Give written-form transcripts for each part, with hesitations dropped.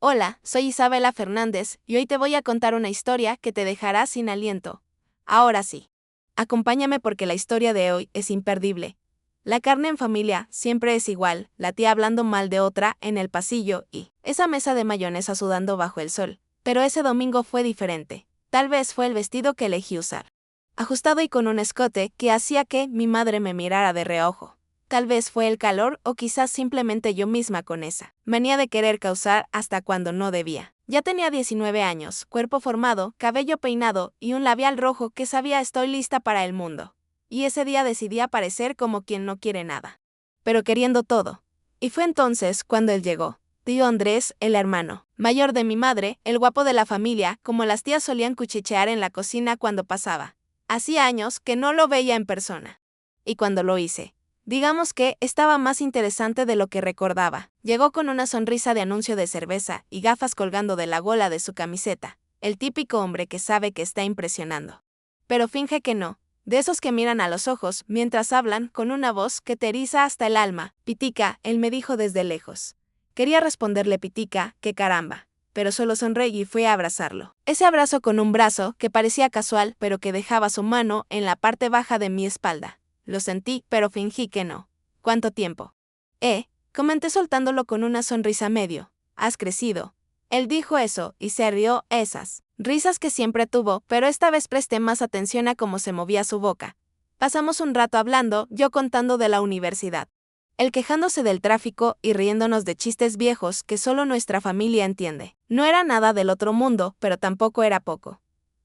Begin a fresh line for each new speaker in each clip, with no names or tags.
Hola, soy Isabela Fernández y hoy te voy a contar una historia que te dejará sin aliento. Ahora sí, acompáñame porque la historia de hoy es imperdible. La carne en familia siempre es igual, la tía hablando mal de otra en el pasillo y esa mesa de mayonesa sudando bajo el sol. Pero ese domingo fue diferente. Tal vez fue el vestido que elegí usar. Ajustado y con un escote que hacía que mi madre me mirara de reojo. Tal vez fue el calor o quizás simplemente yo misma con esa manía de querer causar hasta cuando no debía. Ya tenía 19 años, cuerpo formado, cabello peinado y un labial rojo que sabía estoy lista para el mundo. Y ese día decidí aparecer como quien no quiere nada, pero queriendo todo. Y fue entonces cuando él llegó. Tío Andrés, el hermano mayor de mi madre, el guapo de la familia, como las tías solían cuchichear en la cocina cuando pasaba. Hacía años que no lo veía en persona. Y cuando lo hice, digamos que estaba más interesante de lo que recordaba. Llegó con una sonrisa de anuncio de cerveza y gafas colgando de la gola de su camiseta. El típico hombre que sabe que está impresionando. Pero finge que no. De esos que miran a los ojos mientras hablan con una voz que te eriza hasta el alma. Pitica, él me dijo desde lejos. Quería responderle Pitica, que caramba. Pero solo sonreí y fui a abrazarlo. Ese abrazo con un brazo que parecía casual pero que dejaba su mano en la parte baja de mi espalda. Lo sentí, pero fingí que no. ¿Cuánto tiempo? Comenté soltándolo con una sonrisa medio. Has crecido. Él dijo eso y se rió esas risas que siempre tuvo, pero esta vez presté más atención a cómo se movía su boca. Pasamos un rato hablando, yo contando de la universidad. Él quejándose del tráfico y riéndonos de chistes viejos que solo nuestra familia entiende. No era nada del otro mundo, pero tampoco era poco.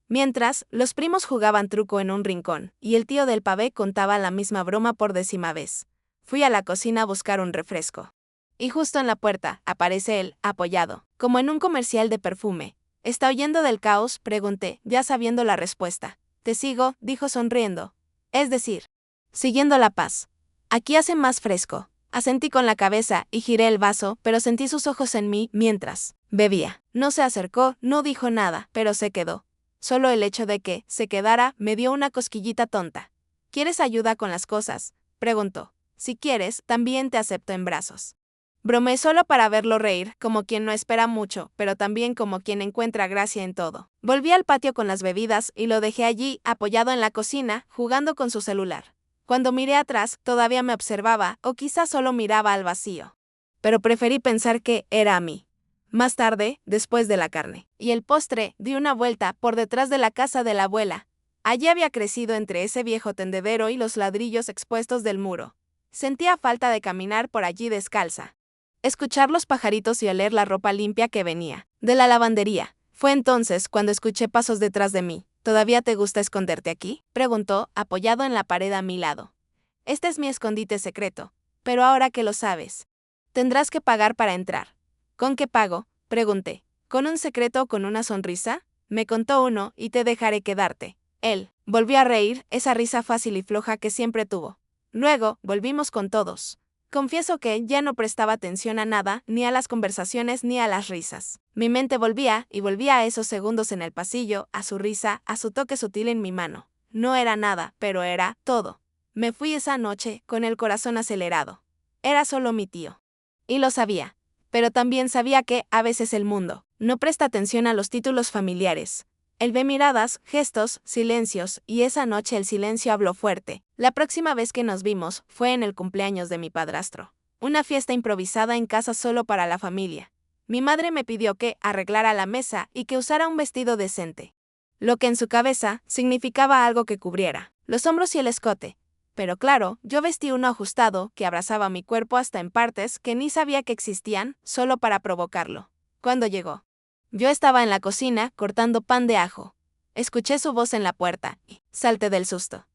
Mientras, los primos jugaban truco en un rincón, y el tío del pavé contaba la misma broma por 10ª vez. Fui a la cocina a buscar un refresco. Y justo en la puerta, aparece él, apoyado, como en un comercial de perfume. ¿Está oyendo del caos?, pregunté, ya sabiendo la respuesta. Te sigo, dijo sonriendo. Es decir, siguiendo la paz. Aquí hace más fresco. Asentí con la cabeza y giré el vaso, pero sentí sus ojos en mí mientras bebía. No se acercó, no dijo nada, pero se quedó. Solo el hecho de que se quedara me dio una cosquillita tonta. ¿Quieres ayuda con las cosas?, preguntó. Si quieres, también te acepto en brazos. Bromeé solo para verlo reír, como quien no espera mucho, pero también como quien encuentra gracia en todo. Volví al patio con las bebidas y lo dejé allí, apoyado en la cocina, jugando con su celular. Cuando miré atrás, todavía me observaba, o quizás solo miraba al vacío. Pero preferí pensar que era a mí. Más tarde, después de la carne y el postre, di una vuelta por detrás de la casa de la abuela. Allí había crecido entre ese viejo tendedero y los ladrillos expuestos del muro. Sentía falta de caminar por allí descalza. Escuchar los pajaritos y oler la ropa limpia que venía de la lavandería. Fue entonces cuando escuché pasos detrás de mí. ¿Todavía te gusta esconderte aquí?, preguntó, apoyado en la pared a mi lado. Este es mi escondite secreto, pero ahora que lo sabes, tendrás que pagar para entrar. ¿Con qué pago?, pregunté. ¿Con un secreto o con una sonrisa? Me contó uno y te dejaré quedarte. Él volvió a reír, esa risa fácil y floja que siempre tuvo. Luego, volvimos con todos. Confieso que ya no prestaba atención a nada, ni a las conversaciones ni a las risas. Mi mente volvía y volvía a esos segundos en el pasillo, a su risa, a su toque sutil en mi mano. No era nada, pero era todo. Me fui esa noche, con el corazón acelerado. Era solo mi tío. Y lo sabía. Pero también sabía que, a veces el mundo, no presta atención a los títulos familiares. Él ve miradas, gestos, silencios, y esa noche el silencio habló fuerte. La próxima vez que nos vimos fue en el cumpleaños de mi padrastro. Una fiesta improvisada en casa solo para la familia. Mi madre me pidió que arreglara la mesa y que usara un vestido decente. Lo que en su cabeza significaba algo que cubriera los hombros y el escote. Pero claro, yo vestí uno ajustado que abrazaba mi cuerpo hasta en partes que ni sabía que existían, solo para provocarlo. Cuando llegó, yo estaba en la cocina cortando pan de ajo. Escuché su voz en la puerta y salté del susto.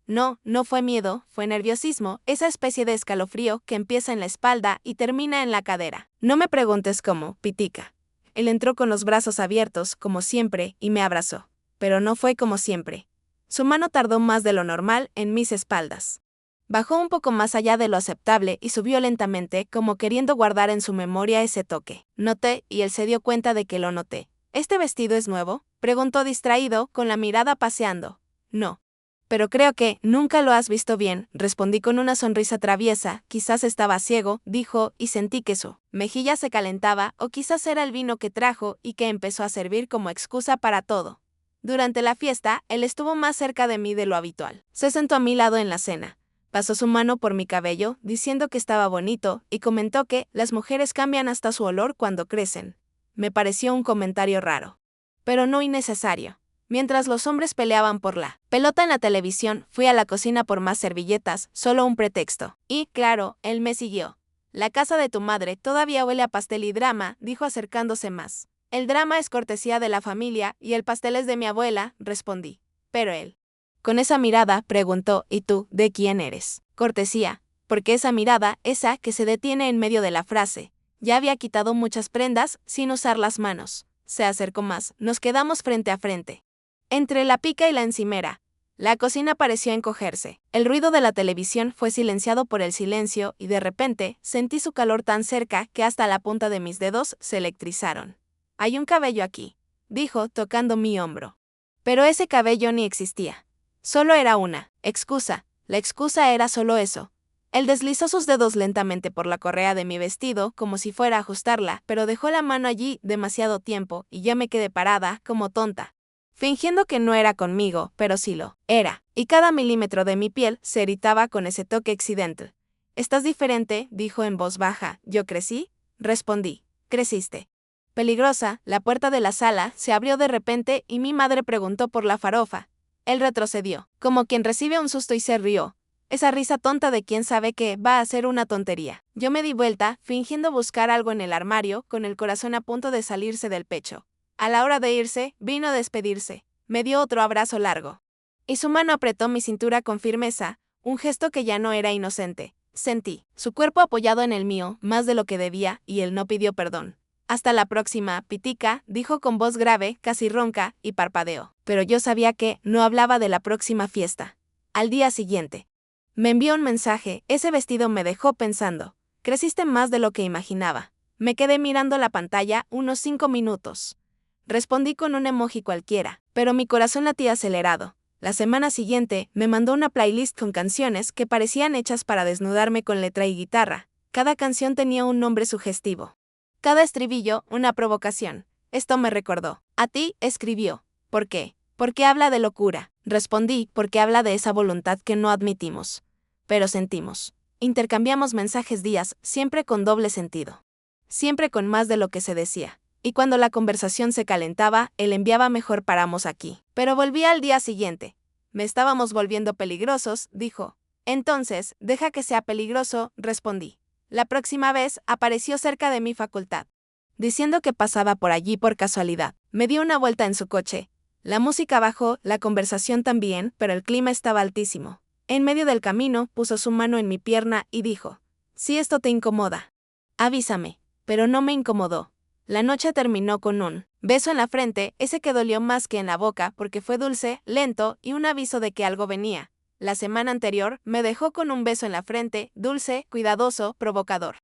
No, no fue miedo, fue nerviosismo, esa especie de escalofrío que empieza en la espalda y termina en la cadera. No me preguntes cómo, Pitica. Él entró con los brazos abiertos, como siempre, y me abrazó. Pero no fue como siempre. Su mano tardó más de lo normal en mis espaldas. Bajó un poco más allá de lo aceptable y subió lentamente, como queriendo guardar en su memoria ese toque. Noté, y él se dio cuenta de que lo noté. ¿Este vestido es nuevo?, preguntó distraído, con la mirada paseando. No. Pero creo que nunca lo has visto bien, respondí con una sonrisa traviesa. Quizás estaba ciego, dijo, y sentí que su mejilla se calentaba, o quizás era el vino que trajo y que empezó a servir como excusa para todo. Durante la fiesta, él estuvo más cerca de mí de lo habitual. Se sentó a mi lado en la cena. Pasó su mano por mi cabello, diciendo que estaba bonito, y comentó que las mujeres cambian hasta su olor cuando crecen. Me pareció un comentario raro, pero no innecesario. Mientras los hombres peleaban por la pelota en la televisión, fui a la cocina por más servilletas, solo un pretexto. Y, claro, él me siguió. La casa de tu madre todavía huele a pastel y drama, dijo acercándose más. El drama es cortesía de la familia y el pastel es de mi abuela, respondí. Pero él, con esa mirada, preguntó, ¿y tú, de quién eres? Cortesía, porque esa mirada, esa que se detiene en medio de la frase. Ya había quitado muchas prendas sin usar las manos. Se acercó más, nos quedamos frente a frente. Entre la pica y la encimera, la cocina pareció encogerse. El ruido de la televisión fue silenciado por el silencio y de repente sentí su calor tan cerca que hasta la punta de mis dedos se electrizaron. Hay un cabello aquí, dijo, tocando mi hombro. Pero ese cabello ni existía. Solo era una excusa. La excusa era solo eso. Él deslizó sus dedos lentamente por la correa de mi vestido como si fuera a ajustarla, pero dejó la mano allí demasiado tiempo y ya me quedé parada, como tonta, fingiendo que no era conmigo, pero sí lo era, y cada milímetro de mi piel se irritaba con ese toque accidental. «Estás diferente», dijo en voz baja. «¿Yo crecí?», respondí. «Creciste». Peligrosa, la puerta de la sala se abrió de repente y mi madre preguntó por la farofa. Él retrocedió, como quien recibe un susto y se rió. Esa risa tonta de quien sabe que va a ser una tontería. Yo me di vuelta, fingiendo buscar algo en el armario, con el corazón a punto de salirse del pecho. A la hora de irse, vino a despedirse. Me dio otro abrazo largo. Y su mano apretó mi cintura con firmeza, un gesto que ya no era inocente. Sentí su cuerpo apoyado en el mío, más de lo que debía, y él no pidió perdón. «Hasta la próxima, Pitica», dijo con voz grave, casi ronca, y parpadeó. Pero yo sabía que no hablaba de la próxima fiesta. Al día siguiente, me envió un mensaje. Ese vestido me dejó pensando. Creciste más de lo que imaginaba. Me quedé mirando la pantalla unos 5 minutos. Respondí con un emoji cualquiera, pero mi corazón latía acelerado. La semana siguiente, me mandó una playlist con canciones que parecían hechas para desnudarme con letra y guitarra. Cada canción tenía un nombre sugestivo. Cada estribillo, una provocación. Esto me recordó. «A ti», escribió. «¿Por qué?». «Porque habla de locura». Respondí, «porque habla de esa voluntad que no admitimos, pero sentimos». Intercambiamos mensajes días, siempre con doble sentido. Siempre con más de lo que se decía. Y cuando la conversación se calentaba, él enviaba «mejor paramos aquí». Pero volvía al día siguiente. «Me estábamos volviendo peligrosos», dijo. «Entonces, deja que sea peligroso», respondí. La próxima vez, apareció cerca de mi facultad, diciendo que pasaba por allí por casualidad. Me dio una vuelta en su coche. La música bajó, la conversación también, pero el clima estaba altísimo. En medio del camino, puso su mano en mi pierna y dijo: «Si esto te incomoda, avísame». Pero no me incomodó. La noche terminó con un beso en la frente, ese que dolió más que en la boca porque fue dulce, lento y un aviso de que algo venía. La semana anterior me dejó con un beso en la frente, dulce, cuidadoso, provocador.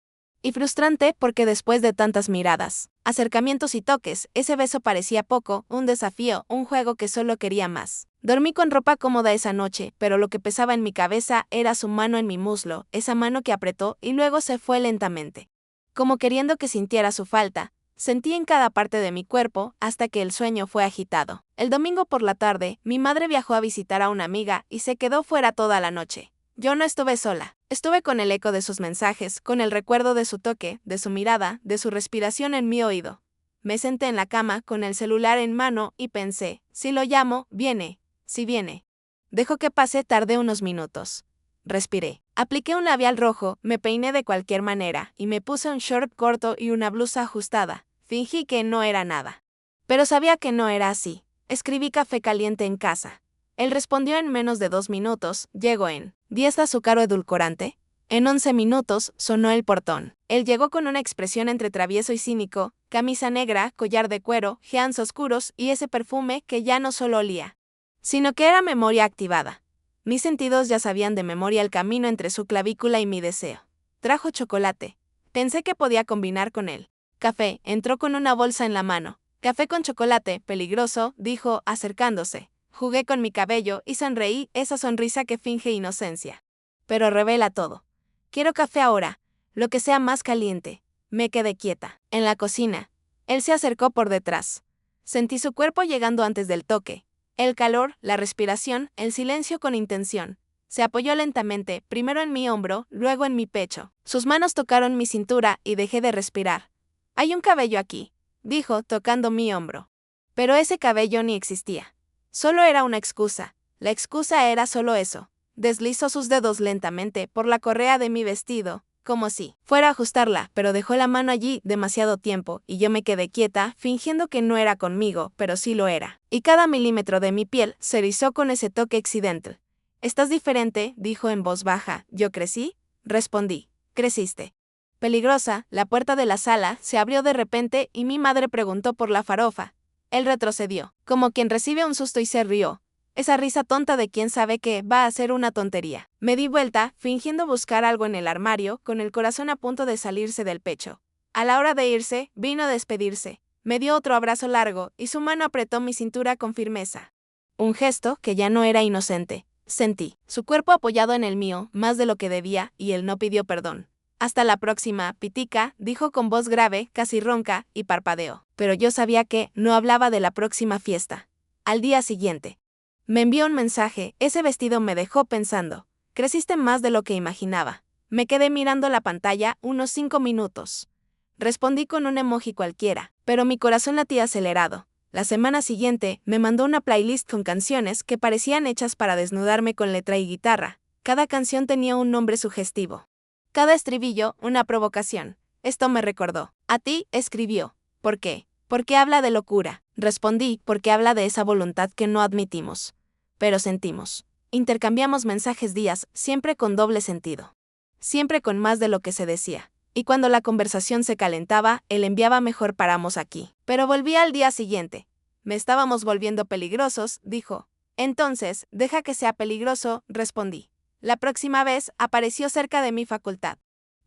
Y frustrante porque después de tantas miradas, acercamientos y toques, ese beso parecía poco, un desafío, un juego que solo quería más. Dormí con ropa cómoda esa noche, pero lo que pesaba en mi cabeza era su mano en mi muslo, esa mano que apretó y luego se fue lentamente. Como queriendo que sintiera su falta. Sentí en cada parte de mi cuerpo hasta que el sueño fue agitado. El domingo por la tarde, mi madre viajó a visitar a una amiga y se quedó fuera toda la noche. Yo no estuve sola. Estuve con el eco de sus mensajes, con el recuerdo de su toque, de su mirada, de su respiración en mi oído. Me senté en la cama con el celular en mano y pensé, si lo llamo, viene. Si viene. Dejo que pase, tardé unos minutos. Respiré. Apliqué un labial rojo, me peiné de cualquier manera y me puse un short corto y una blusa ajustada. Fingí que no era nada. Pero sabía que no era así. Escribí café caliente en casa. Él respondió en menos de 2 minutos, llegó en 10 azúcar o edulcorante. En 11 minutos sonó el portón. Él llegó con una expresión entre travieso y cínico, camisa negra, collar de cuero, jeans oscuros y ese perfume que ya no solo olía, sino que era memoria activada. Mis sentidos ya sabían de memoria el camino entre su clavícula y mi deseo. Trajo chocolate. Pensé que podía combinar con él. Café, entró con una bolsa en la mano. «Café con chocolate, peligroso», dijo, acercándose. Jugué con mi cabello y sonreí, esa sonrisa que finge inocencia. Pero revela todo. Quiero café ahora, lo que sea más caliente. Me quedé quieta. En la cocina. Él se acercó por detrás. Sentí su cuerpo llegando antes del toque. El calor, la respiración, el silencio con intención. Se apoyó lentamente, primero en mi hombro, luego en mi pecho. Sus manos tocaron mi cintura y dejé de respirar. Hay un cabello aquí, dijo, tocando mi hombro. Pero ese cabello ni existía. Solo era una excusa. La excusa era solo eso. Deslizó sus dedos lentamente por la correa de mi vestido, como si fuera a ajustarla, pero dejó la mano allí demasiado tiempo, y yo me quedé quieta, fingiendo que no era conmigo, pero sí lo era. Y cada milímetro de mi piel se erizó con ese toque accidental. «Estás diferente», dijo en voz baja. «¿Yo crecí?», respondí. «Creciste». Peligrosa, la puerta de la sala se abrió de repente y mi madre preguntó por la farofa. Él retrocedió, como quien recibe un susto y se rió. Esa risa tonta de quien sabe que va a ser una tontería. Me di vuelta, fingiendo buscar algo en el armario, con el corazón a punto de salirse del pecho. A la hora de irse, vino a despedirse. Me dio otro abrazo largo, y su mano apretó mi cintura con firmeza. Un gesto que ya no era inocente. Sentí su cuerpo apoyado en el mío, más de lo que debía, y él no pidió perdón. «Hasta la próxima, Pitica», dijo con voz grave, casi ronca, y parpadeó. Pero yo sabía que no hablaba de la próxima fiesta. Al día siguiente. Me envió un mensaje, ese vestido me dejó pensando. Creciste más de lo que imaginaba. Me quedé mirando la pantalla unos 5 minutos. Respondí con un emoji cualquiera, pero mi corazón latía acelerado. La semana siguiente, me mandó una playlist con canciones que parecían hechas para desnudarme con letra y guitarra. Cada canción tenía un nombre sugestivo. Cada estribillo, una provocación. Esto me recordó. «A ti», escribió. «¿Por qué?». «Porque habla de locura». Respondí, «porque habla de esa voluntad que no admitimos. Pero sentimos». Intercambiamos mensajes días, siempre con doble sentido. Siempre con más de lo que se decía. Y cuando la conversación se calentaba, él enviaba «mejor paramos aquí». Pero volví al día siguiente. «Me estábamos volviendo peligrosos», dijo. «Entonces, deja que sea peligroso», respondí. La próxima vez apareció cerca de mi facultad,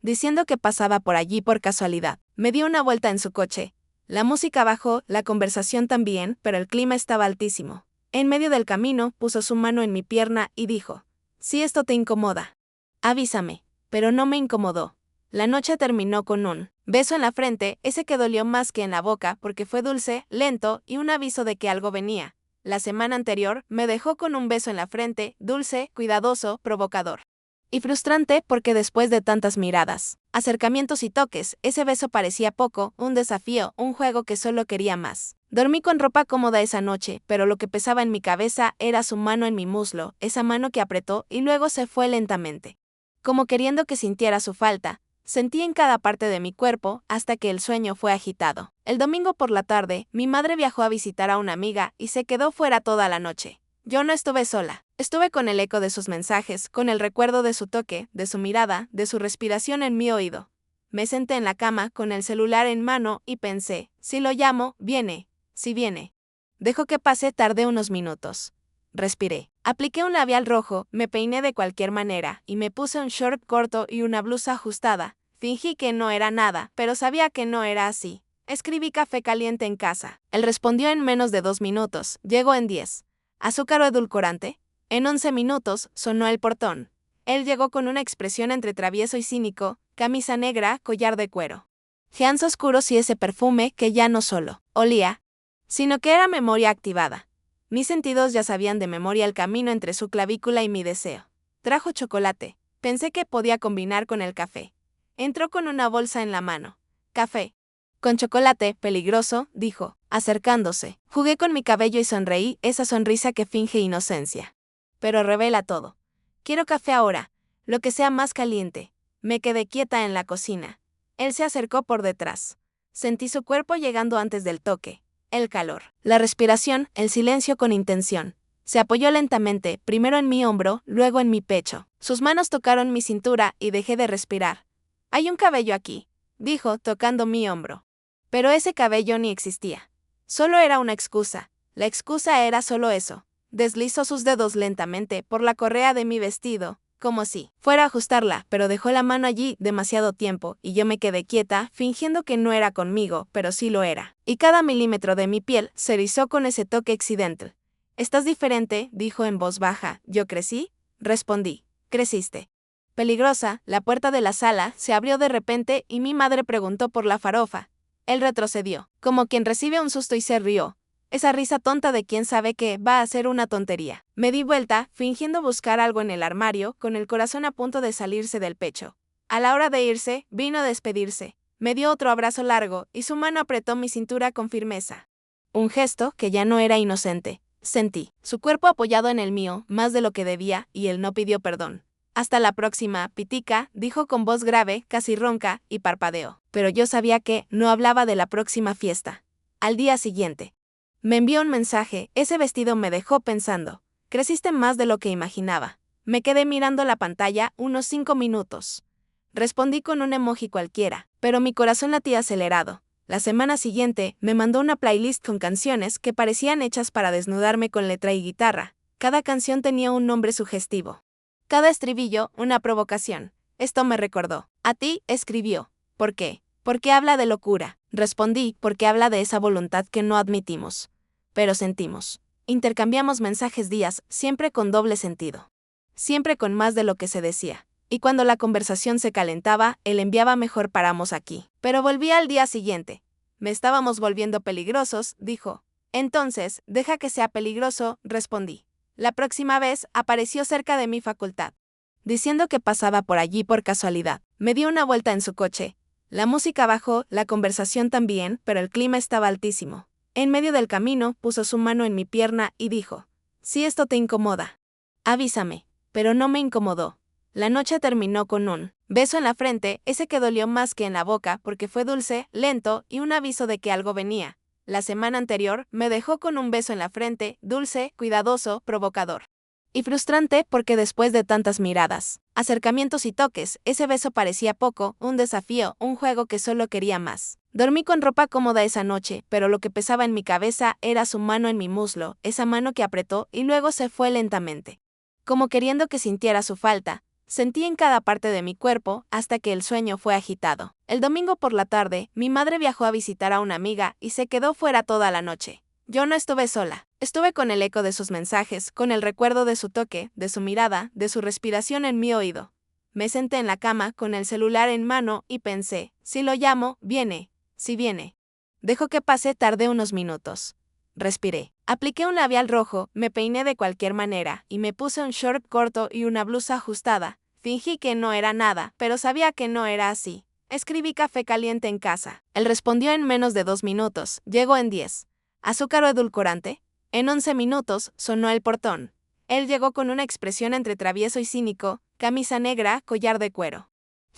diciendo que pasaba por allí por casualidad. Me dio una vuelta en su coche. La música bajó, la conversación también, pero el clima estaba altísimo. En medio del camino, puso su mano en mi pierna y dijo: «Si esto te incomoda, avísame». Pero no me incomodó. La noche terminó con un beso en la frente, ese que dolió más que en la boca porque fue dulce, lento y un aviso de que algo venía. La semana anterior me dejó con un beso en la frente, dulce, cuidadoso, provocador. Y frustrante porque después de tantas miradas, acercamientos y toques, ese beso parecía poco, un desafío, un juego que solo quería más. Dormí con ropa cómoda esa noche, pero lo que pesaba en mi cabeza era su mano en mi muslo, esa mano que apretó y luego se fue lentamente. Como queriendo que sintiera su falta. Sentí en cada parte de mi cuerpo hasta que el sueño fue agitado. El domingo por la tarde, mi madre viajó a visitar a una amiga y se quedó fuera toda la noche. Yo no estuve sola. Estuve con el eco de sus mensajes, con el recuerdo de su toque, de su mirada, de su respiración en mi oído. Me senté en la cama con el celular en mano y pensé, si lo llamo, viene. Si viene. Dejo que pase, tardé unos minutos. Respiré. Apliqué un labial rojo, me peiné de cualquier manera, y me puse un short corto y una blusa ajustada. Fingí que no era nada, pero sabía que no era así. Escribí café caliente en casa. Él respondió en menos de 2 minutos, llegó en 10. ¿Azúcar o edulcorante? En 11 minutos, sonó el portón. Él llegó con una expresión entre travieso y cínico, camisa negra, collar de cuero. Jeans oscuros y ese perfume que ya no solo olía, sino que era memoria activada. Mis sentidos ya sabían de memoria el camino entre su clavícula y mi deseo. Trajo chocolate. Pensé que podía combinar con el café. Entró con una bolsa en la mano. «Café. Con chocolate, peligroso», dijo, acercándose. Jugué con mi cabello y sonreí, esa sonrisa que finge inocencia. Pero revela todo. «Quiero café ahora, lo que sea más caliente». Me quedé quieta en la cocina. Él se acercó por detrás. Sentí su cuerpo llegando antes del toque. El calor, la respiración, el silencio con intención. Se apoyó lentamente, primero en mi hombro, luego en mi pecho. Sus manos tocaron mi cintura y dejé de respirar. «Hay un cabello aquí», dijo, tocando mi hombro. Pero ese cabello ni existía. Solo era una excusa. La excusa era solo eso. Deslizó sus dedos lentamente por la correa de mi vestido, como si fuera a ajustarla, pero dejó la mano allí demasiado tiempo, y yo me quedé quieta, fingiendo que no era conmigo, pero sí lo era. Y cada milímetro de mi piel se erizó con ese toque accidental. Estás diferente, dijo en voz baja. ¿Yo crecí? Respondí. Creciste. Peligrosa, la puerta de la sala se abrió de repente y mi madre preguntó por la farofa. Él retrocedió, como quien recibe un susto y se rió. Esa risa tonta de quien sabe que va a ser una tontería. Me di vuelta, fingiendo buscar algo en el armario, con el corazón a punto de salirse del pecho. A la hora de irse, vino a despedirse. Me dio otro abrazo largo y su mano apretó mi cintura con firmeza. Un gesto que ya no era inocente. Sentí su cuerpo apoyado en el mío, más de lo que debía, y él no pidió perdón. Hasta la próxima, Pitica, dijo con voz grave, casi ronca, y parpadeó. Pero yo sabía que no hablaba de la próxima fiesta. Al día siguiente. Me envió un mensaje, ese vestido me dejó pensando. Creciste más de lo que imaginaba. Me quedé mirando la pantalla unos 5 minutos. Respondí con un emoji cualquiera, pero mi corazón latía acelerado. La semana siguiente, me mandó una playlist con canciones que parecían hechas para desnudarme con letra y guitarra. Cada canción tenía un nombre sugestivo. Cada estribillo, una provocación. Esto me recordó. A ti, escribió. ¿Por qué? Porque habla de locura. Respondí, porque habla de esa voluntad que no admitimos. Pero sentimos. Intercambiamos mensajes días, siempre con doble sentido. Siempre con más de lo que se decía. Y cuando la conversación se calentaba, él enviaba mejor paramos aquí. Pero volví al día siguiente. Me estábamos volviendo peligrosos, dijo. Entonces, deja que sea peligroso, respondí. La próxima vez apareció cerca de mi facultad, diciendo que pasaba por allí por casualidad. Me dio una vuelta en su coche. La música bajó, la conversación también, pero el clima estaba altísimo. En medio del camino, puso su mano en mi pierna y dijo, si esto te incomoda, avísame. Pero no me incomodó. La noche terminó con un beso en la frente, ese que dolió más que en la boca porque fue dulce, lento y un aviso de que algo venía. La semana anterior me dejó con un beso en la frente, dulce, cuidadoso, provocador. Y frustrante porque después de tantas miradas, acercamientos y toques, ese beso parecía poco, un desafío, un juego que solo quería más. Dormí con ropa cómoda esa noche, pero lo que pesaba en mi cabeza era su mano en mi muslo, esa mano que apretó y luego se fue lentamente. Como queriendo que sintiera su falta. Sentí en cada parte de mi cuerpo hasta que el sueño fue agitado. El domingo por la tarde, mi madre viajó a visitar a una amiga y se quedó fuera toda la noche. Yo no estuve sola. Estuve con el eco de sus mensajes, con el recuerdo de su toque, de su mirada, de su respiración en mi oído. Me senté en la cama con el celular en mano y pensé, si lo llamo, viene. Si viene. Dejo que pase, tardé unos minutos. Respiré. Apliqué un labial rojo, me peiné de cualquier manera, y me puse un short corto y una blusa ajustada. Fingí que no era nada, pero sabía que no era así. Escribí café caliente en casa. Él respondió en menos de 2 minutos, llegó en 10. ¿Azúcar o edulcorante? En 11 minutos, sonó el portón. Él llegó con una expresión entre travieso y cínico, camisa negra, collar de cuero.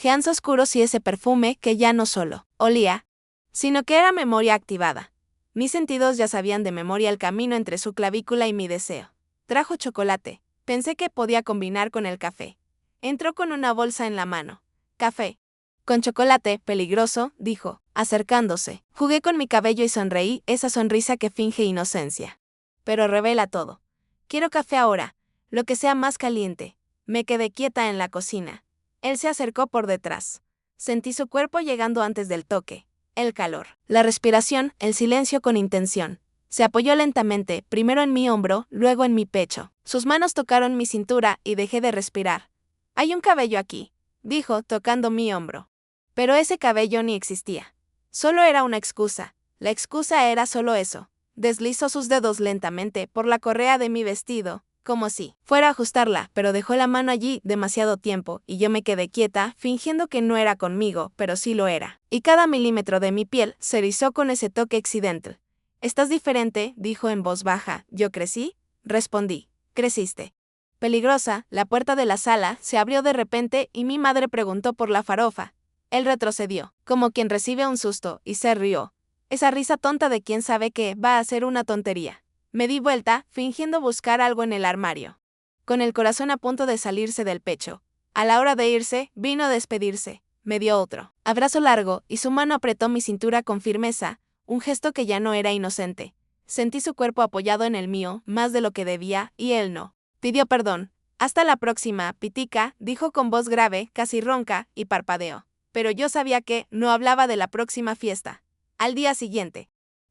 Jeans oscuros y ese perfume que ya no solo olía, sino que era memoria activada. Mis sentidos ya sabían de memoria el camino entre su clavícula y mi deseo. Trajo chocolate. Pensé que podía combinar con el café. Entró con una bolsa en la mano. Café. Con chocolate, peligroso, dijo, acercándose. Jugué con mi cabello y sonreí, esa sonrisa que finge inocencia. Pero revela todo. Quiero café ahora, lo que sea más caliente. Me quedé quieta en la cocina. Él se acercó por detrás. Sentí su cuerpo llegando antes del toque. El calor, la respiración, el silencio con intención. Se apoyó lentamente, primero en mi hombro, luego en mi pecho. Sus manos tocaron mi cintura y dejé de respirar. Hay un cabello aquí, dijo, tocando mi hombro. Pero ese cabello ni existía. Solo era una excusa. La excusa era solo eso. Deslizó sus dedos lentamente por la correa de mi vestido, como si fuera a ajustarla, pero dejó la mano allí demasiado tiempo, y yo me quedé quieta, fingiendo que no era conmigo, pero sí lo era. Y cada milímetro de mi piel se erizó con ese toque accidental. Estás diferente, dijo en voz baja. ¿Yo crecí? Respondí. Creciste. Peligrosa, la puerta de la sala se abrió de repente y mi madre preguntó por la farofa. Él retrocedió, como quien recibe un susto, y se rió. Esa risa tonta de quien sabe que va a ser una tontería. Me di vuelta, fingiendo buscar algo en el armario. Con el corazón a punto de salirse del pecho. A la hora de irse, vino a despedirse. Me dio otro abrazo largo y su mano apretó mi cintura con firmeza, un gesto que ya no era inocente. Sentí su cuerpo apoyado en el mío, más de lo que debía, y él no pidió perdón. Hasta la próxima, Pitica, dijo con voz grave, casi ronca, y parpadeó. Pero yo sabía que no hablaba de la próxima fiesta. Al día siguiente.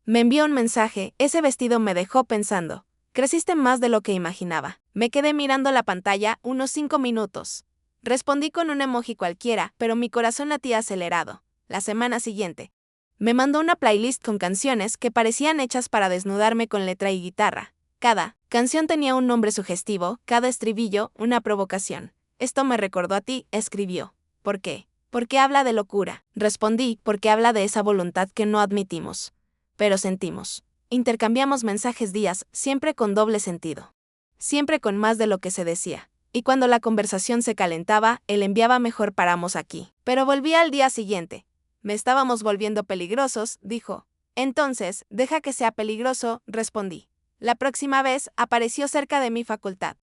Me envió un mensaje, ese vestido me dejó pensando. Creciste más de lo que imaginaba. Me quedé mirando la pantalla unos 5 minutos. Respondí con un emoji cualquiera, pero mi corazón latía acelerado. La semana siguiente, me mandó una playlist con canciones que parecían hechas para desnudarme con letra y guitarra. Cada canción tenía un nombre sugestivo, cada estribillo una provocación. Esto me recordó a ti, escribió. ¿Por qué? Porque habla de locura. Respondí, porque habla de esa voluntad que no admitimos, pero sentimos. Intercambiamos mensajes días, siempre con doble sentido. Siempre con más de lo que se decía. Y cuando la conversación se calentaba, él enviaba mejor paramos aquí. Pero volví al día siguiente. Me estábamos volviendo peligrosos, dijo. Entonces, deja que sea peligroso, respondí. La próxima vez apareció cerca de mi facultad,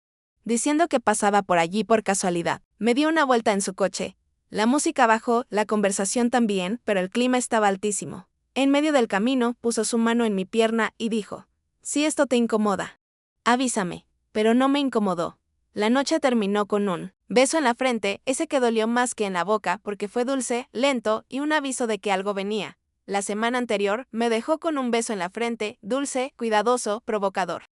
diciendo que pasaba por allí por casualidad. Me dio una vuelta en su coche. La música bajó, la conversación también, pero el clima estaba altísimo. En medio del camino, puso su mano en mi pierna y dijo: si esto te incomoda, avísame. Pero no me incomodó. La noche terminó con un beso en la frente, ese que dolió más que en la boca porque fue dulce, lento y un aviso de que algo venía. La semana anterior me dejó con un beso en la frente, dulce, cuidadoso, provocador.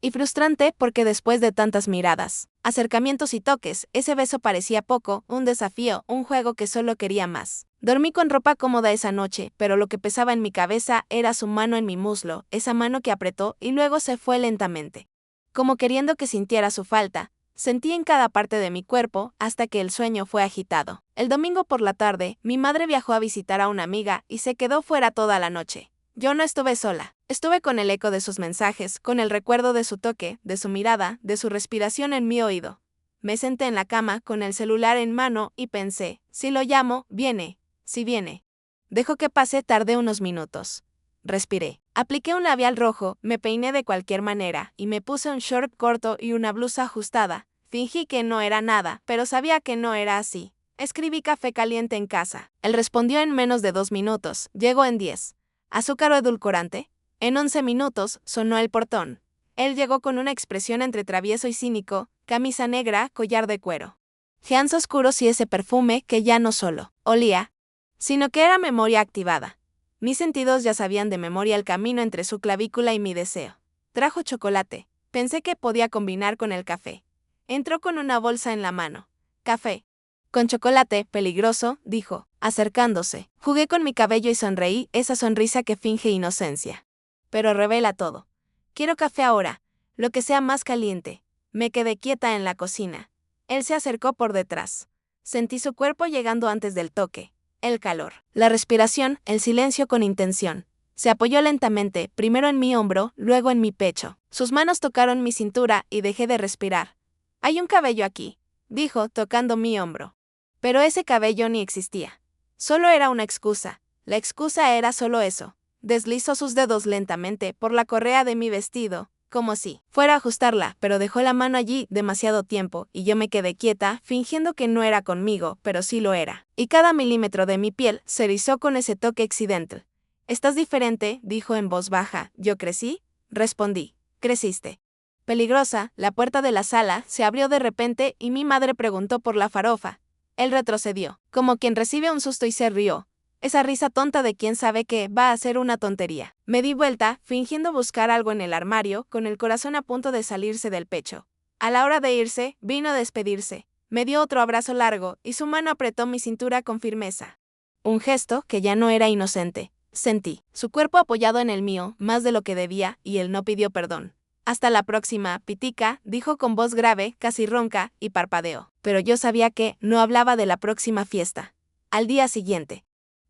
Y frustrante porque después de tantas miradas, acercamientos y toques, ese beso parecía poco, un desafío, un juego que solo quería más. Dormí con ropa cómoda esa noche, pero lo que pesaba en mi cabeza era su mano en mi muslo, esa mano que apretó y luego se fue lentamente, como queriendo que sintiera su falta. Sentí en cada parte de mi cuerpo hasta que el sueño fue agitado. El domingo por la tarde, mi madre viajó a visitar a una amiga y se quedó fuera toda la noche. Yo no estuve sola. Estuve con el eco de sus mensajes, con el recuerdo de su toque, de su mirada, de su respiración en mi oído. Me senté en la cama con el celular en mano y pensé, si lo llamo, viene. Si viene. Dejo que pase, tardé unos minutos. Respiré. Apliqué un labial rojo, me peiné de cualquier manera y me puse un short corto y una blusa ajustada. Fingí que no era nada, pero sabía que no era así. Escribí café caliente en casa. Él respondió en menos de 2 minutos. Llegó en 10. ¿Azúcar o edulcorante? En 11 minutos sonó el portón. Él llegó con una expresión entre travieso y cínico, camisa negra, collar de cuero, jeans oscuros y ese perfume que ya no solo olía, sino que era memoria activada. Mis sentidos ya sabían de memoria el camino entre su clavícula y mi deseo. Trajo chocolate. Pensé que podía combinar con el café. Entró con una bolsa en la mano. Café. Con chocolate, peligroso, dijo, acercándose. Jugué con mi cabello y sonreí, esa sonrisa que finge inocencia, pero revela todo. Quiero café ahora, lo que sea más caliente. Me quedé quieta en la cocina. Él se acercó por detrás. Sentí su cuerpo llegando antes del toque. El calor, la respiración, el silencio con intención. Se apoyó lentamente, primero en mi hombro, luego en mi pecho. Sus manos tocaron mi cintura y dejé de respirar. Hay un cabello aquí, dijo, tocando mi hombro. Pero ese cabello ni existía. Solo era una excusa. La excusa era solo eso. Deslizó sus dedos lentamente por la correa de mi vestido, como si fuera a ajustarla, pero dejó la mano allí demasiado tiempo, y yo me quedé quieta, fingiendo que no era conmigo, pero sí lo era. Y cada milímetro de mi piel se erizó con ese toque accidental. Estás diferente, dijo en voz baja. ¿Yo crecí? Respondí. Creciste. Peligrosa, la puerta de la sala se abrió de repente y mi madre preguntó por la farofa. Él retrocedió, como quien recibe un susto y se rió. Esa risa tonta de quien sabe que va a ser una tontería. Me di vuelta, fingiendo buscar algo en el armario, con el corazón a punto de salirse del pecho. A la hora de irse, vino a despedirse. Me dio otro abrazo largo, y su mano apretó mi cintura con firmeza. Un gesto que ya no era inocente. Sentí su cuerpo apoyado en el mío, más de lo que debía, y él no pidió perdón. Hasta la próxima, Pitica, dijo con voz grave, casi ronca, y parpadeó. Pero yo sabía que no hablaba de la próxima fiesta. Al día siguiente,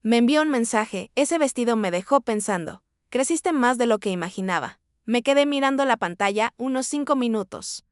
me envió un mensaje, ese vestido me dejó pensando. Creciste más de lo que imaginaba. Me quedé mirando la pantalla unos 5 minutos.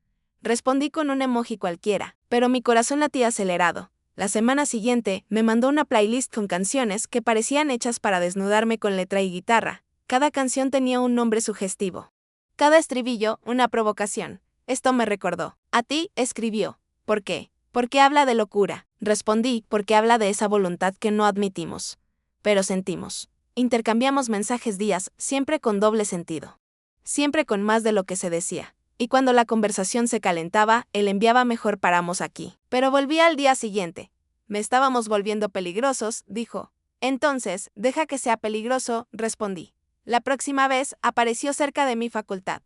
Respondí con un emoji cualquiera, pero mi corazón latía acelerado. La semana siguiente, me mandó una playlist con canciones que parecían hechas para desnudarme con letra y guitarra. Cada canción tenía un nombre sugestivo. Cada estribillo, una provocación. Esto me recordó. A ti, escribió. ¿Por qué? Porque habla de locura. Respondí, porque habla de esa voluntad que no admitimos, pero sentimos. Intercambiamos mensajes días, siempre con doble sentido. Siempre con más de lo que se decía. Y cuando la conversación se calentaba, él enviaba mejor paramos aquí. Pero volví al día siguiente. Me estábamos volviendo peligrosos, dijo. Entonces, deja que sea peligroso, respondí. La próxima vez apareció cerca de mi facultad,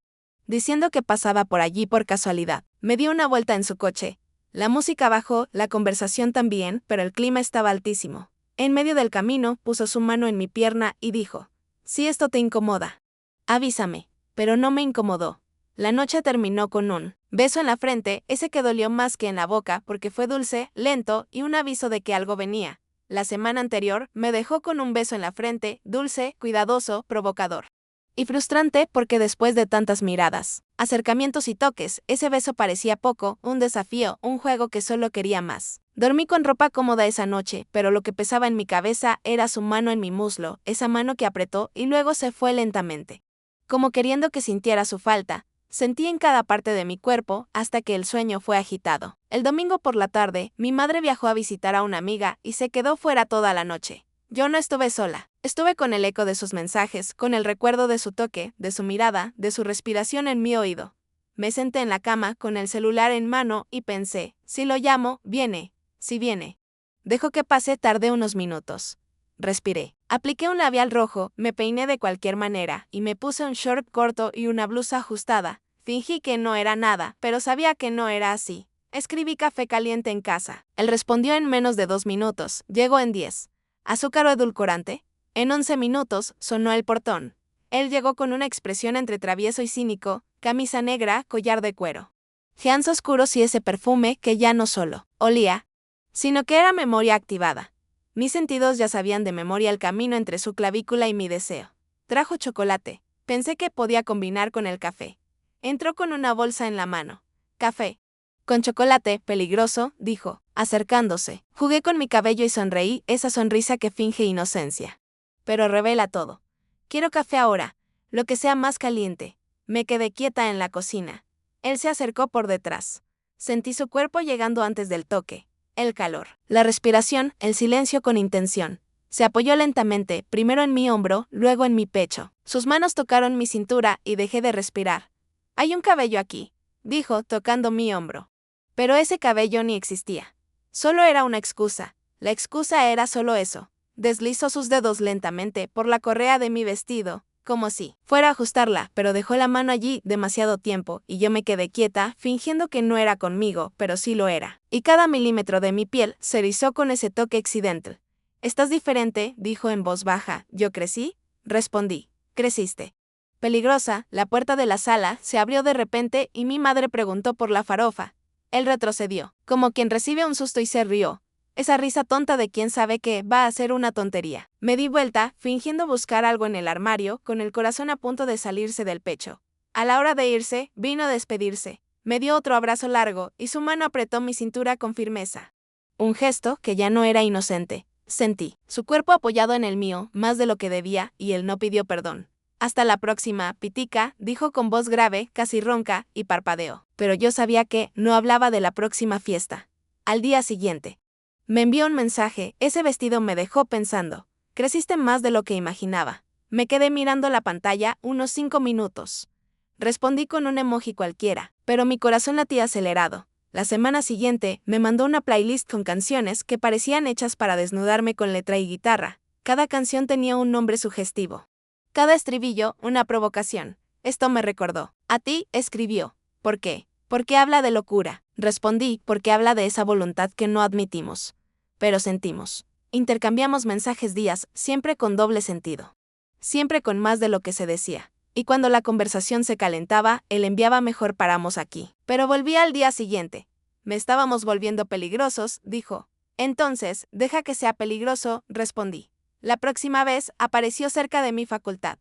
diciendo que pasaba por allí por casualidad. Me dio una vuelta en su coche. La música bajó, la conversación también, pero el clima estaba altísimo. En medio del camino, puso su mano en mi pierna y dijo: «Si esto te incomoda, avísame». Pero no me incomodó. La noche terminó con un beso en la frente, ese que dolió más que en la boca porque fue dulce, lento y un aviso de que algo venía. La semana anterior me dejó con un beso en la frente, dulce, cuidadoso, provocador. Y frustrante porque después de tantas miradas, acercamientos y toques, ese beso parecía poco, un desafío, un juego que solo quería más. Dormí con ropa cómoda esa noche, pero lo que pesaba en mi cabeza era su mano en mi muslo, esa mano que apretó y luego se fue lentamente. Como queriendo que sintiera su falta. Sentí en cada parte de mi cuerpo hasta que el sueño fue agitado. El domingo por la tarde, mi madre viajó a visitar a una amiga y se quedó fuera toda la noche. Yo no estuve sola. Estuve con el eco de sus mensajes, con el recuerdo de su toque, de su mirada, de su respiración en mi oído. Me senté en la cama con el celular en mano y pensé: si lo llamo, viene. Si viene. Dejo que pase, tardé unos minutos. Respiré. Apliqué un labial rojo, me peiné de cualquier manera y me puse un short corto y una blusa ajustada. Fingí que no era nada, pero sabía que no era así. Escribí café caliente en casa. Él respondió en menos de 2 minutos. Llegó en 10. ¿Azúcar o edulcorante? En 11 minutos sonó el portón. Él llegó con una expresión entre travieso y cínico, camisa negra, collar de cuero. Jeans oscuros y ese perfume que ya no solo olía, sino que era memoria activada. Mis sentidos ya sabían de memoria el camino entre su clavícula y mi deseo. Trajo chocolate. Pensé que podía combinar con el café. Entró con una bolsa en la mano. Café. Con chocolate, peligroso, dijo, acercándose. Jugué con mi cabello y sonreí, esa sonrisa que finge inocencia. Pero revela todo. Quiero café ahora, lo que sea más caliente. Me quedé quieta en la cocina. Él se acercó por detrás. Sentí su cuerpo llegando antes del toque. El calor, la respiración, el silencio con intención. Se apoyó lentamente, primero en mi hombro, luego en mi pecho. Sus manos tocaron mi cintura y dejé de respirar. «Hay un cabello aquí», dijo, tocando mi hombro. Pero ese cabello ni existía. Solo era una excusa. La excusa era solo eso. Deslizó sus dedos lentamente por la correa de mi vestido, como si fuera a ajustarla, pero dejó la mano allí demasiado tiempo y yo me quedé quieta, fingiendo que no era conmigo, pero sí lo era. Y cada milímetro de mi piel se erizó con ese toque accidental. «Estás diferente», dijo en voz baja. «¿Yo crecí?», respondí. «Creciste». Peligrosa, la puerta de la sala se abrió de repente y mi madre preguntó por la farofa. Él retrocedió, como quien recibe un susto y se rió. Esa risa tonta de quien sabe que va a ser una tontería. Me di vuelta, fingiendo buscar algo en el armario, con el corazón a punto de salirse del pecho. A la hora de irse, vino a despedirse. Me dio otro abrazo largo y su mano apretó mi cintura con firmeza. Un gesto que ya no era inocente. Sentí su cuerpo apoyado en el mío, más de lo que debía, y él no pidió perdón. «Hasta la próxima, Pitica», dijo con voz grave, casi ronca, y parpadeó. Pero yo sabía que no hablaba de la próxima fiesta. Al día siguiente. Me envió un mensaje, ese vestido me dejó pensando. Creciste más de lo que imaginaba. Me quedé mirando la pantalla unos 5 minutos. Respondí con un emoji cualquiera, pero mi corazón latía acelerado. La semana siguiente, me mandó una playlist con canciones que parecían hechas para desnudarme con letra y guitarra. Cada canción tenía un nombre sugestivo. Cada estribillo, una provocación. Esto me recordó. «A ti», escribió. «¿Por qué?». «Porque habla de locura». Respondí, «porque habla de esa voluntad que no admitimos, pero sentimos». Intercambiamos mensajes días, siempre con doble sentido. Siempre con más de lo que se decía. Y cuando la conversación se calentaba, él enviaba «mejor paramos aquí». Pero volvía al día siguiente. «Me estábamos volviendo peligrosos», dijo. «Entonces, deja que sea peligroso», respondí. La próxima vez apareció cerca de mi facultad,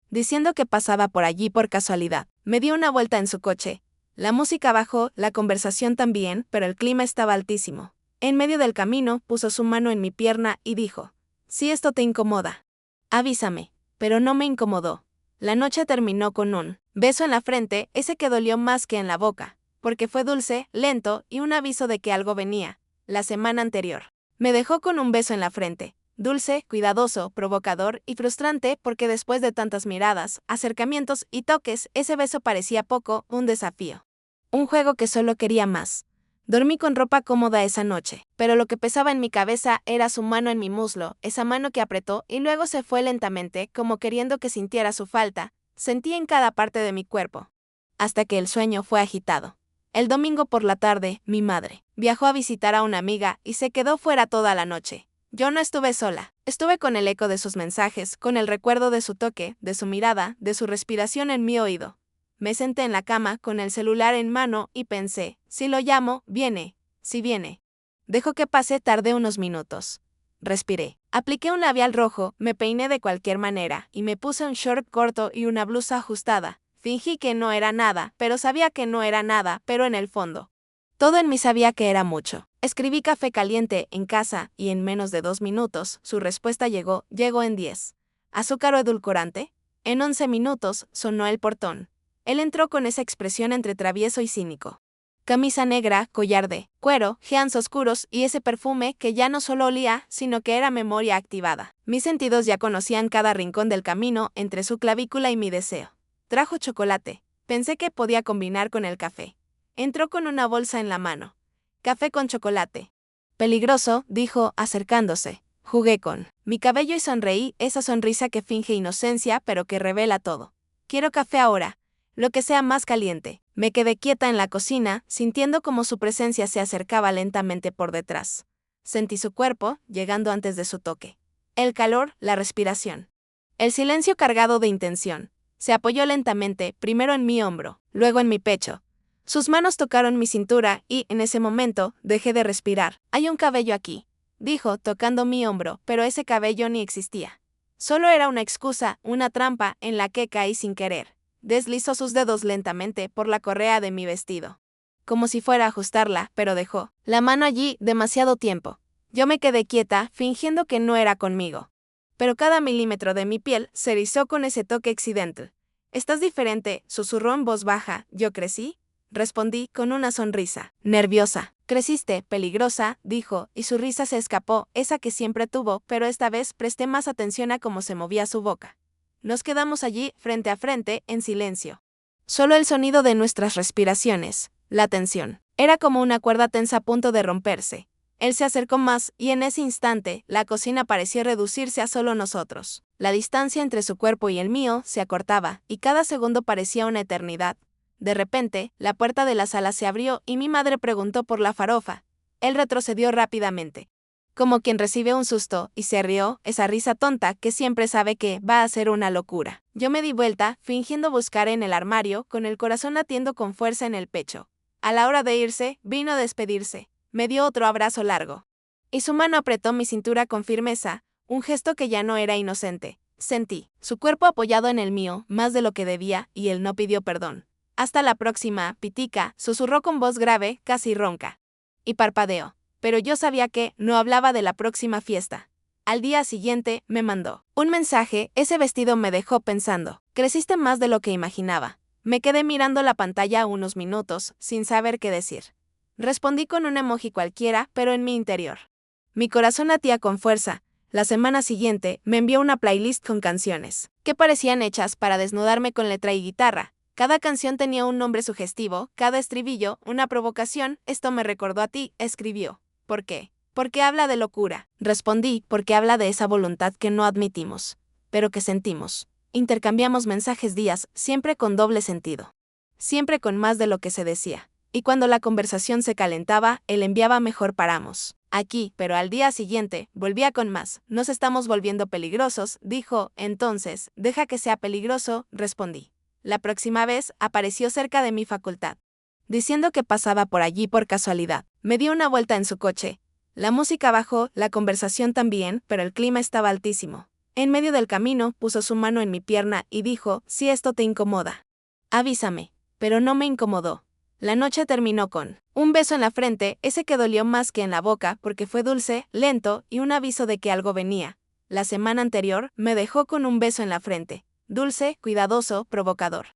diciendo que pasaba por allí por casualidad. Me di una vuelta en su coche. La música bajó, la conversación también, pero el clima estaba altísimo. En medio del camino, puso su mano en mi pierna y dijo: «Si esto te incomoda, avísame». Pero no me incomodó. La noche terminó con un beso en la frente, ese que dolió más que en la boca, porque fue dulce, lento y un aviso de que algo venía. La semana anterior. Me dejó con un beso en la frente. Dulce, cuidadoso, provocador y frustrante porque después de tantas miradas, acercamientos y toques, ese beso parecía poco, un desafío. Un juego que solo quería más. Dormí con ropa cómoda esa noche, pero lo que pesaba en mi cabeza era su mano en mi muslo, esa mano que apretó y luego se fue lentamente, como queriendo que sintiera su falta. Sentí en cada parte de mi cuerpo hasta que el sueño fue agitado. El domingo por la tarde, mi madre viajó a visitar a una amiga y se quedó fuera toda la noche. Yo no estuve sola, estuve con el eco de sus mensajes, con el recuerdo de su toque, de su mirada, de su respiración en mi oído. Me senté en la cama con el celular en mano y pensé, si lo llamo, viene, si viene. Dejó que pase, tardé unos minutos. Respiré. Apliqué un labial rojo, me peiné de cualquier manera y me puse un short corto y una blusa ajustada. Fingí que no era nada, pero sabía que no era nada, pero en el fondo. Todo en mí sabía que era mucho. Escribí café caliente en casa y en menos de 2 minutos su respuesta llegó en 10. ¿Azúcar o edulcorante? En 11 minutos sonó el portón. Él entró con esa expresión entre travieso y cínico. Camisa negra, collar de cuero, jeans oscuros y ese perfume que ya no solo olía, sino que era memoria activada. Mis sentidos ya conocían cada rincón del camino entre su clavícula y mi deseo. Trajo chocolate. Pensé que podía combinar con el café. Entró con una bolsa en la mano. Café con chocolate. Peligroso, dijo, acercándose. Jugué con mi cabello y sonreí, esa sonrisa que finge inocencia pero que revela todo. Quiero café ahora. Lo que sea más caliente. Me quedé quieta en la cocina, sintiendo como su presencia se acercaba lentamente por detrás. Sentí su cuerpo, llegando antes de su toque. El calor, la respiración. El silencio cargado de intención. Se apoyó lentamente, primero en mi hombro, luego en mi pecho. Sus manos tocaron mi cintura y, en ese momento, dejé de respirar. Hay un cabello aquí, dijo, tocando mi hombro, pero ese cabello ni existía. Solo era una excusa, una trampa en la que caí sin querer. Deslizó sus dedos lentamente por la correa de mi vestido. Como si fuera a ajustarla, pero dejó la mano allí demasiado tiempo. Yo me quedé quieta, fingiendo que no era conmigo. Pero cada milímetro de mi piel se erizó con ese toque accidental. «Estás diferente», susurró en voz baja. «¿Yo crecí?», respondí con una sonrisa. Nerviosa. «Creciste, peligrosa», dijo, y su risa se escapó, esa que siempre tuvo, pero esta vez presté más atención a cómo se movía su boca. Nos quedamos allí, frente a frente, en silencio. Solo el sonido de nuestras respiraciones, la tensión. Era como una cuerda tensa a punto de romperse. Él se acercó más, y en ese instante, la cocina pareció reducirse a solo nosotros. La distancia entre su cuerpo y el mío se acortaba, y cada segundo parecía una eternidad. De repente, la puerta de la sala se abrió y mi madre preguntó por la farofa. Él retrocedió rápidamente, como quien recibe un susto, y se rió, esa risa tonta que siempre sabe que va a ser una locura. Yo me di vuelta, fingiendo buscar en el armario, con el corazón latiendo con fuerza en el pecho. A la hora de irse, vino a despedirse. Me dio otro abrazo largo. Y su mano apretó mi cintura con firmeza, un gesto que ya no era inocente. Sentí su cuerpo apoyado en el mío, más de lo que debía, y él no pidió perdón. «Hasta la próxima, Pitica», susurró con voz grave, casi ronca. Y parpadeó. Pero yo sabía que no hablaba de la próxima fiesta. Al día siguiente, me mandó un mensaje, ese vestido me dejó pensando. Creciste más de lo que imaginaba. Me quedé mirando la pantalla unos minutos, sin saber qué decir. Respondí con un emoji cualquiera, pero en mi interior. Mi corazón latía con fuerza. La semana siguiente, me envió una playlist con canciones, que parecían hechas para desnudarme con letra y guitarra. Cada canción tenía un nombre sugestivo, cada estribillo, una provocación. «Esto me recordó a ti», escribió. «¿Por qué?». «Porque habla de locura». Respondí, «porque habla de esa voluntad que no admitimos, pero que sentimos». Intercambiamos mensajes días, siempre con doble sentido. Siempre con más de lo que se decía. Y cuando la conversación se calentaba, él enviaba «mejor paramos aquí», pero al día siguiente, volvía con más. «Nos estamos volviendo peligrosos», dijo. «Entonces, deja que sea peligroso», respondí. La próxima vez, apareció cerca de mi facultad, diciendo que pasaba por allí por casualidad. Me dio una vuelta en su coche. La música bajó, la conversación también, pero el clima estaba altísimo. En medio del camino, puso su mano en mi pierna y dijo, «Si esto te incomoda, avísame». Pero no me incomodó. La noche terminó con un beso en la frente, ese que dolió más que en la boca porque fue dulce, lento y un aviso de que algo venía. La semana anterior, me dejó con un beso en la frente. Dulce, cuidadoso, provocador.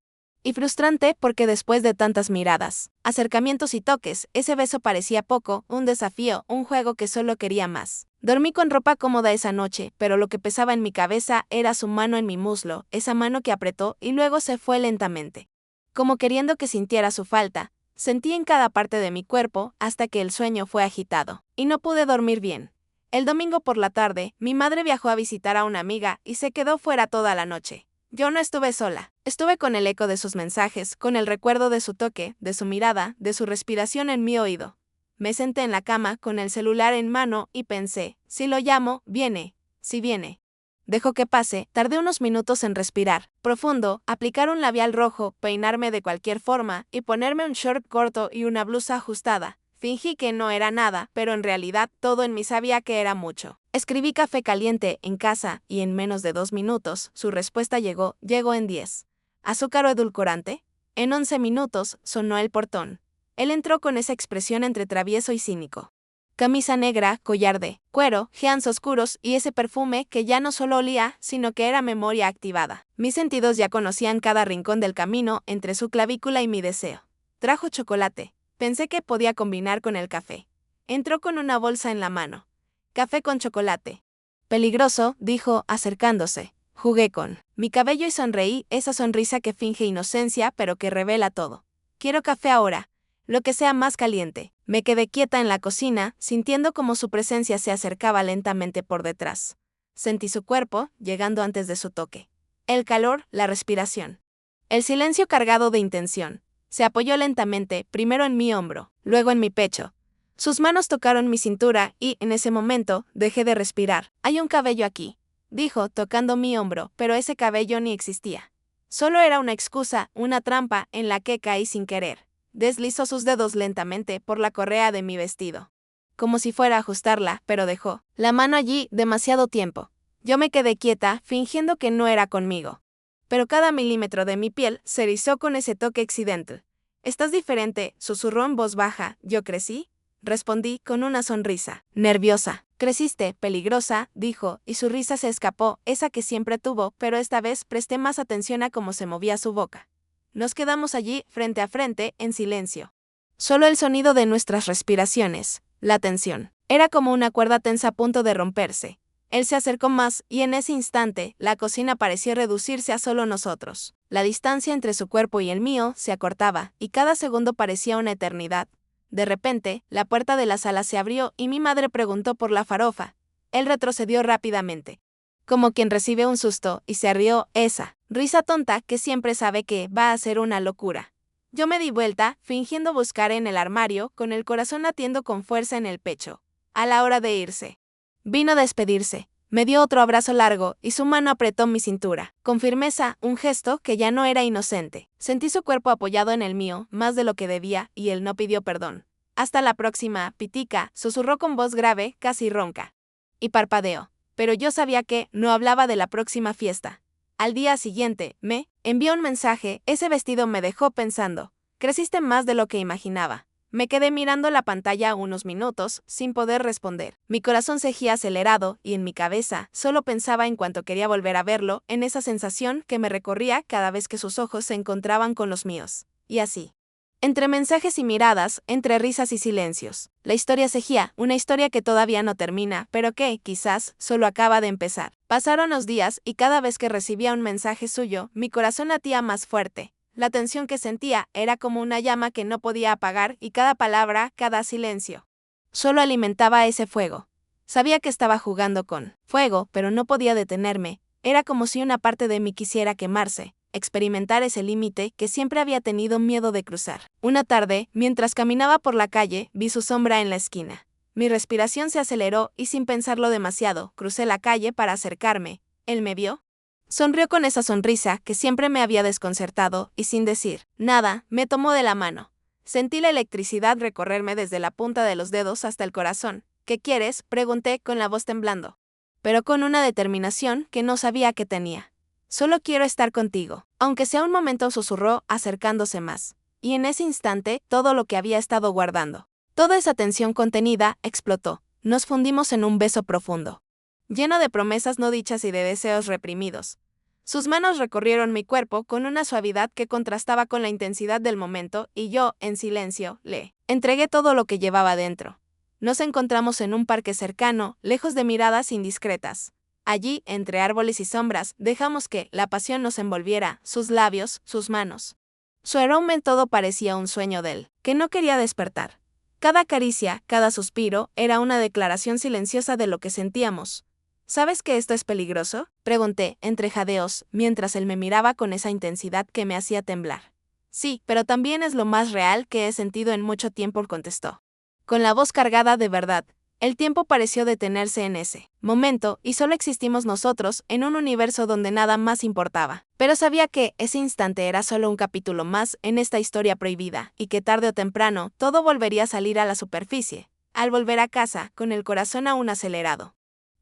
Y frustrante porque después de tantas miradas, acercamientos y toques, ese beso parecía poco, un desafío, un juego que solo quería más. Dormí con ropa cómoda esa noche, pero lo que pesaba en mi cabeza era su mano en mi muslo, esa mano que apretó y luego se fue lentamente. Como queriendo que sintiera su falta, sentí en cada parte de mi cuerpo hasta que el sueño fue agitado, y no pude dormir bien. El domingo por la tarde, mi madre viajó a visitar a una amiga y se quedó fuera toda la noche. Yo no estuve sola, Estuve con el eco de sus mensajes, con el recuerdo de su toque, de su mirada, de su respiración en mi oído. Me senté en la cama con el celular en mano y pensé, si lo llamo, viene, si viene. Dejo que pase, tardé unos minutos en respirar profundo, aplicar un labial rojo, peinarme de cualquier forma y ponerme un short corto y una blusa ajustada. Fingí que no era nada, pero en realidad todo en mí sabía que era mucho. Escribí café caliente en casa y en menos de 2 minutos su respuesta llegó en 10. ¿Azúcar o edulcorante? En 11 minutos sonó el portón. Él entró con esa expresión entre travieso y cínico. Camisa negra, collar de cuero, jeans oscuros y ese perfume que ya no solo olía, sino que era memoria activada. Mis sentidos ya conocían cada rincón del camino entre su clavícula y mi deseo. Trajo chocolate. Pensé que podía combinar con el café. Entró con una bolsa en la mano. Café con chocolate. Peligroso, dijo, acercándose. Jugué con mi cabello y sonreí, esa sonrisa que finge inocencia pero que revela todo. Quiero café ahora. Lo que sea más caliente. Me quedé quieta en la cocina, sintiendo como su presencia se acercaba lentamente por detrás. Sentí su cuerpo, llegando antes de su toque. El calor, la respiración. El silencio cargado de intención. Se apoyó lentamente, primero en mi hombro, luego en mi pecho. Sus manos tocaron mi cintura y, en ese momento, dejé de respirar. Hay un cabello aquí, dijo, tocando mi hombro, pero ese cabello ni existía. Solo era una excusa, una trampa, en la que caí sin querer. Deslizó sus dedos lentamente por la correa de mi vestido. Como si fuera a ajustarla, pero dejó la mano allí demasiado tiempo. Yo me quedé quieta, fingiendo que no era conmigo. Pero cada milímetro de mi piel se erizó con ese toque accidental. «Estás diferente», susurró en voz baja. «¿Yo crecí?», respondí con una sonrisa, nerviosa. «Creciste, peligrosa», dijo, y su risa se escapó, esa que siempre tuvo, pero esta vez presté más atención a cómo se movía su boca. Nos quedamos allí, frente a frente, en silencio. Solo el sonido de nuestras respiraciones, la tensión. Era como una cuerda tensa a punto de romperse. Él se acercó más, y en ese instante, la cocina parecía reducirse a solo nosotros. La distancia entre su cuerpo y el mío se acortaba, y cada segundo parecía una eternidad. De repente, la puerta de la sala se abrió y mi madre preguntó por la farofa. Él retrocedió rápidamente, como quien recibe un susto, y se rió, esa risa tonta que siempre sabe que va a ser una locura. Yo me di vuelta, fingiendo buscar en el armario, con el corazón latiendo con fuerza en el pecho. A la hora de irse. Vino a despedirse. Me dio otro abrazo largo, y su mano apretó mi cintura. Con firmeza, un gesto que ya no era inocente. Sentí su cuerpo apoyado en el mío, más de lo que debía, y él no pidió perdón. «Hasta la próxima, Pitica», susurró con voz grave, casi ronca. Y parpadeó. Pero yo sabía que no hablaba de la próxima fiesta. Al día siguiente, me envió un mensaje, ese vestido me dejó pensando. Creciste más de lo que imaginaba. Me quedé mirando la pantalla unos minutos, sin poder responder. Mi corazón seguía acelerado, y en mi cabeza solo pensaba en cuanto quería volver a verlo, en esa sensación que me recorría cada vez que sus ojos se encontraban con los míos. Y así. Entre mensajes y miradas, entre risas y silencios. La historia seguía, una historia que todavía no termina, pero que, quizás, solo acaba de empezar. Pasaron los días y cada vez que recibía un mensaje suyo, mi corazón latía más fuerte. La tensión que sentía era como una llama que no podía apagar y cada palabra, cada silencio, solo alimentaba ese fuego. Sabía que estaba jugando con fuego, pero no podía detenerme. Era como si una parte de mí quisiera quemarse. Experimentar ese límite que siempre había tenido miedo de cruzar. Una tarde, mientras caminaba por la calle, vi su sombra en la esquina. Mi respiración se aceleró y sin pensarlo demasiado, crucé la calle para acercarme. ¿Él me vio? Sonrió con esa sonrisa que siempre me había desconcertado y sin decir nada, me tomó de la mano. Sentí la electricidad recorrerme desde la punta de los dedos hasta el corazón. «¿Qué quieres?», pregunté con la voz temblando, pero con una determinación que no sabía que tenía. «Solo quiero estar contigo», aunque sea un momento, susurró, acercándose más. Y en ese instante, todo lo que había estado guardando, toda esa tensión contenida, explotó. Nos fundimos en un beso profundo, lleno de promesas no dichas y de deseos reprimidos. Sus manos recorrieron mi cuerpo con una suavidad que contrastaba con la intensidad del momento, y yo, en silencio, le entregué todo lo que llevaba dentro. Nos encontramos en un parque cercano, lejos de miradas indiscretas. Allí, entre árboles y sombras, dejamos que la pasión nos envolviera, sus labios, sus manos. Su aroma en todo parecía un sueño de él, que no quería despertar. Cada caricia, cada suspiro, era una declaración silenciosa de lo que sentíamos. ¿Sabes que esto es peligroso? Pregunté, entre jadeos, mientras él me miraba con esa intensidad que me hacía temblar. Sí, pero también es lo más real que he sentido en mucho tiempo, contestó. Con la voz cargada de verdad. El tiempo pareció detenerse en ese momento y solo existimos nosotros en un universo donde nada más importaba. Pero sabía que ese instante era solo un capítulo más en esta historia prohibida y que tarde o temprano todo volvería a salir a la superficie. Al volver a casa, con el corazón aún acelerado,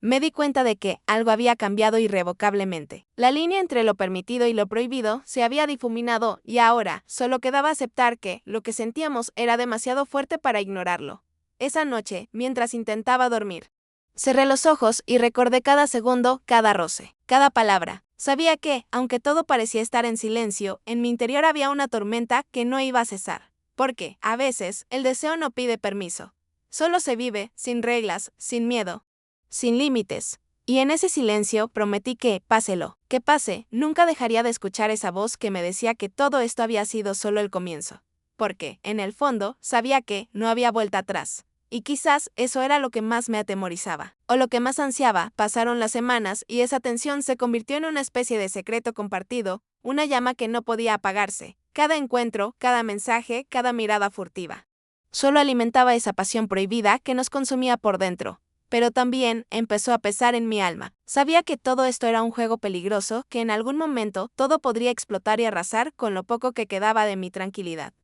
me di cuenta de que algo había cambiado irrevocablemente. La línea entre lo permitido y lo prohibido se había difuminado y ahora solo quedaba aceptar que lo que sentíamos era demasiado fuerte para ignorarlo. Esa noche, mientras intentaba dormir, cerré los ojos y recordé cada segundo, cada roce, cada palabra. Sabía que, aunque todo parecía estar en silencio, en mi interior había una tormenta que no iba a cesar. Porque, a veces, el deseo no pide permiso. Solo se vive, sin reglas, sin miedo, sin límites. Y en ese silencio prometí que, páselo, que pase, nunca dejaría de escuchar esa voz que me decía que todo esto había sido solo el comienzo. Porque, en el fondo, sabía que no había vuelta atrás. Y quizás eso era lo que más me atemorizaba, o lo que más ansiaba. Pasaron las semanas y esa tensión se convirtió en una especie de secreto compartido, una llama que no podía apagarse. Cada encuentro, cada mensaje, cada mirada furtiva solo alimentaba esa pasión prohibida que nos consumía por dentro. Pero también empezó a pesar en mi alma. Sabía que todo esto era un juego peligroso, que en algún momento todo podría explotar y arrasar con lo poco que quedaba de mi tranquilidad.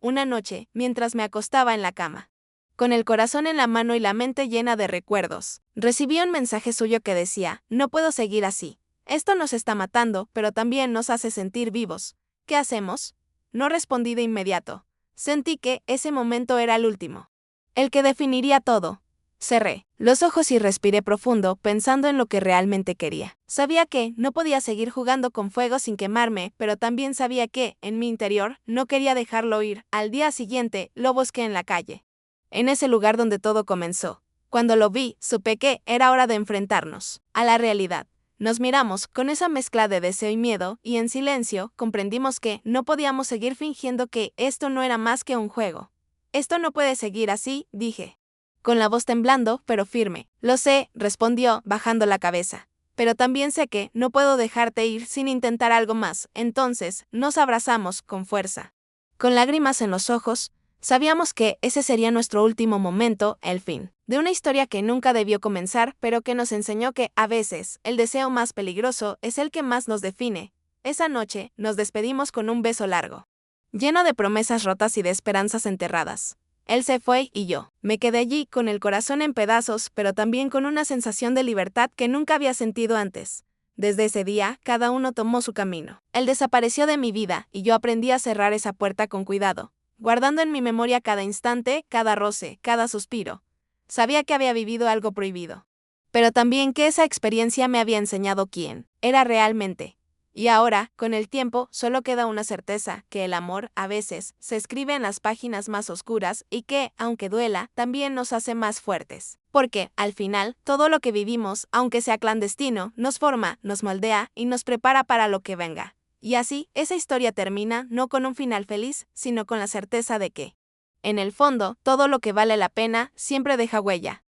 Una noche, mientras me acostaba en la cama, con el corazón en la mano y la mente llena de recuerdos, recibí un mensaje suyo que decía: no puedo seguir así. Esto nos está matando, pero también nos hace sentir vivos. ¿Qué hacemos? No respondí de inmediato. Sentí que ese momento era el último, el que definiría todo. Cerré los ojos y respiré profundo, pensando en lo que realmente quería. Sabía que no podía seguir jugando con fuego sin quemarme, pero también sabía que, en mi interior, no quería dejarlo ir. Al día siguiente, lo busqué en la calle, en ese lugar donde todo comenzó. Cuando lo vi, supe que era hora de enfrentarnos a la realidad. Nos miramos con esa mezcla de deseo y miedo, y en silencio comprendimos que no podíamos seguir fingiendo que esto no era más que un juego. Esto no puede seguir así, dije, con la voz temblando, pero firme. Lo sé, respondió, bajando la cabeza. Pero también sé que no puedo dejarte ir sin intentar algo más. Entonces, nos abrazamos con fuerza. Con lágrimas en los ojos, sabíamos que ese sería nuestro último momento, el fin de una historia que nunca debió comenzar, pero que nos enseñó que, a veces, el deseo más peligroso es el que más nos define. Esa noche, nos despedimos con un beso largo, lleno de promesas rotas y de esperanzas enterradas. Él se fue y yo me quedé allí con el corazón en pedazos, pero también con una sensación de libertad que nunca había sentido antes. Desde ese día, cada uno tomó su camino. Él desapareció de mi vida y yo aprendí a cerrar esa puerta con cuidado, guardando en mi memoria cada instante, cada roce, cada suspiro. Sabía que había vivido algo prohibido, pero también que esa experiencia me había enseñado quién era realmente. Y ahora, con el tiempo, solo queda una certeza, que el amor, a veces, se escribe en las páginas más oscuras y que, aunque duela, también nos hace más fuertes. Porque, al final, todo lo que vivimos, aunque sea clandestino, nos forma, nos moldea y nos prepara para lo que venga. Y así, esa historia termina no con un final feliz, sino con la certeza de que, en el fondo, todo lo que vale la pena siempre deja huella.